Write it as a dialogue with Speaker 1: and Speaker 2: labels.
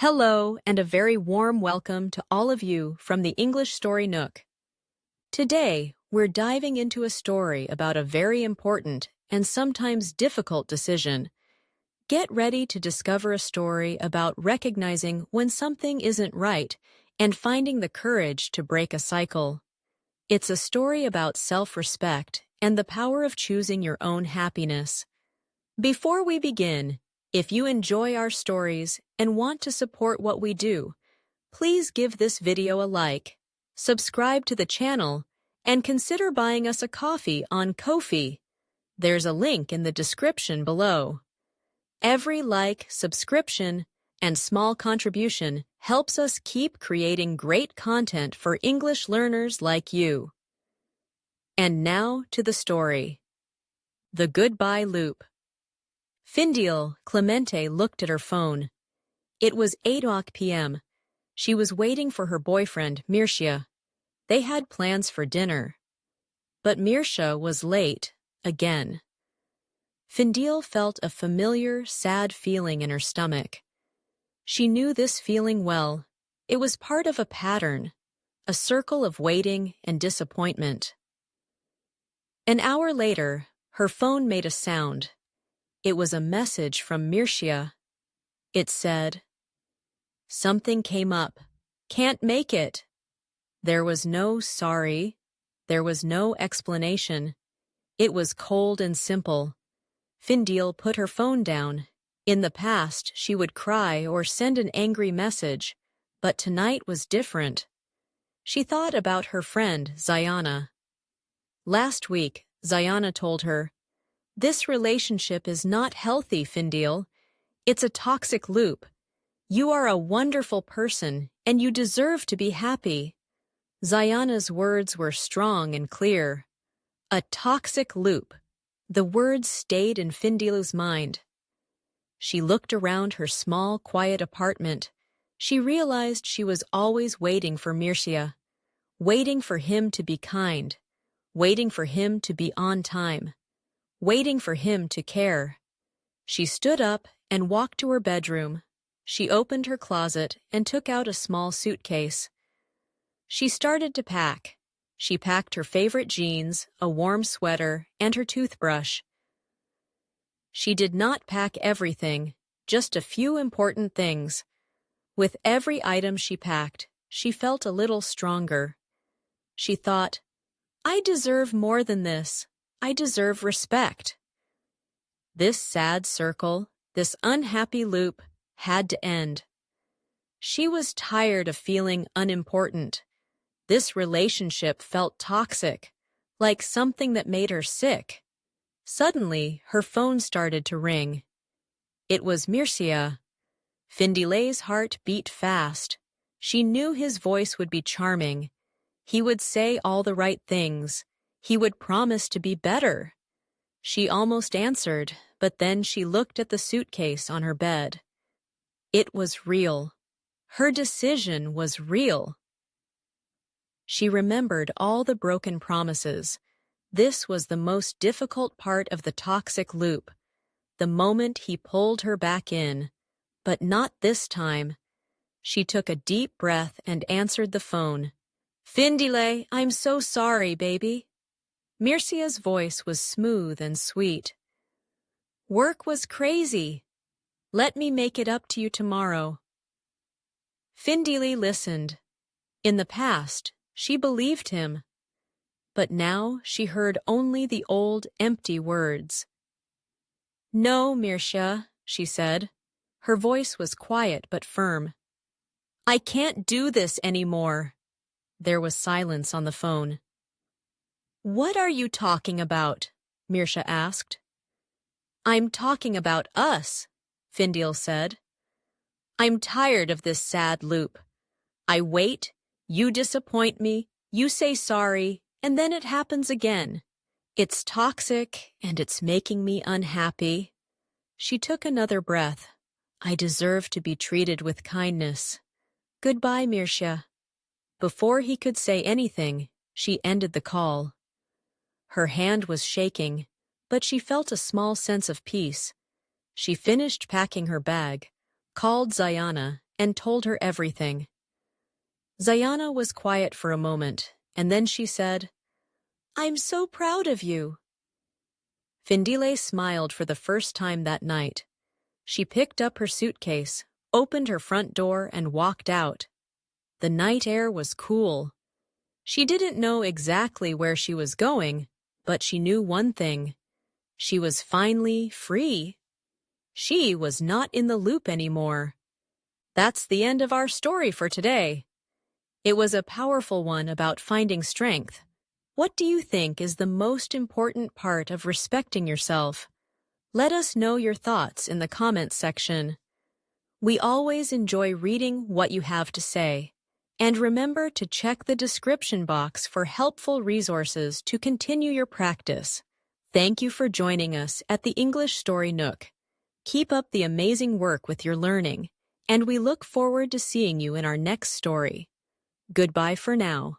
Speaker 1: Hello, and a very warm welcome to all of you from the English Story Nook. Today, we're diving into a story about a very important and sometimes difficult decision. Get ready to discover a story about recognizing when something isn't right and finding the courage to break a cycle. It's a story about self-respect and the power of choosing your own happiness. Before we begin, if you enjoy our stories and want to support what we do, please give this video a like, subscribe to the channel, and consider buying us a coffee on Ko-fi. There's a link in the description below. Every like, subscription, and small contribution helps us keep creating great content for English learners like you. And now to the story. The Goodbye Loop. Findeel Clemente looked at her phone. It was 8 p.m. She was waiting for her boyfriend, Mircea. They had plans for dinner. But Mircea was late, again. Findeel felt a familiar, sad feeling in her stomach. She knew this feeling well. It was part of a pattern, a circle of waiting and disappointment. An hour later, her phone made a sound. It was a message from Mircea. It said, "Something came up. Can't make it." There was no sorry. There was no explanation. It was cold and simple. Findeel put her phone down. In the past, she would cry or send an angry message, but tonight was different. She thought about her friend, Zayana. Last week, Zayana told her, "This relationship is not healthy, Findeel. It's a toxic loop. You are a wonderful person, and you deserve to be happy." Zayana's words were strong and clear. A toxic loop. The words stayed in Findeel's mind. She looked around her small, quiet apartment. She realized she was always waiting for Mircea, waiting for him to be kind, waiting for him to be on time, waiting for him to care. She stood up and walked to her bedroom. She opened her closet and took out a small suitcase. She started to pack. She packed her favorite jeans, a warm sweater, and her toothbrush. She did not pack everything, just a few important things. With every item she packed, she felt a little stronger. She thought, "I deserve more than this. I deserve respect." This sad circle, this unhappy loop, had to end. She was tired of feeling unimportant. This relationship felt toxic, like something that made her sick. Suddenly, her phone started to ring. It was Mircea. Findeel's heart beat fast. She knew his voice would be charming. He would say all the right things. He would promise to be better. She almost answered, but then she looked at the suitcase on her bed. It was real. Her decision was real. She remembered all the broken promises. This was the most difficult part of the toxic loop. The moment he pulled her back in. But not this time. She took a deep breath and answered the phone. "Findeel, I'm so sorry, baby." Mircea's voice was smooth and sweet. "Work was crazy. Let me make it up to you tomorrow." Findeel listened. In the past, she believed him. But now she heard only the old, empty words. "No, Mircea," she said. Her voice was quiet but firm. "I can't do this anymore." There was silence on the phone. "What are you talking about?" Mircea asked. "I'm talking about us," Findeel said. "I'm tired of this sad loop. I wait, you disappoint me, you say sorry, and then it happens again. It's toxic, and it's making me unhappy." She took another breath. "I deserve to be treated with kindness. Goodbye, Mircea." Before he could say anything, she ended the call. Her hand was shaking, but she felt a small sense of peace. She finished packing her bag, called Zayana, and told her everything. Zayana was quiet for a moment, and then she said, "I'm so proud of you." Findile smiled for the first time that night. She picked up her suitcase, opened her front door, and walked out. The night air was cool. She didn't know exactly where she was going, but she knew one thing. She was finally free. She was not in the loop anymore. That's the end of our story for today. It was a powerful one about finding strength. What do you think is the most important part of respecting yourself? Let us know your thoughts in the comments section. We always enjoy reading what you have to say. And remember to check the description box for helpful resources to continue your practice. Thank you for joining us at the English Story Nook. Keep up the amazing work with your learning, and we look forward to seeing you in our next story. Goodbye for now.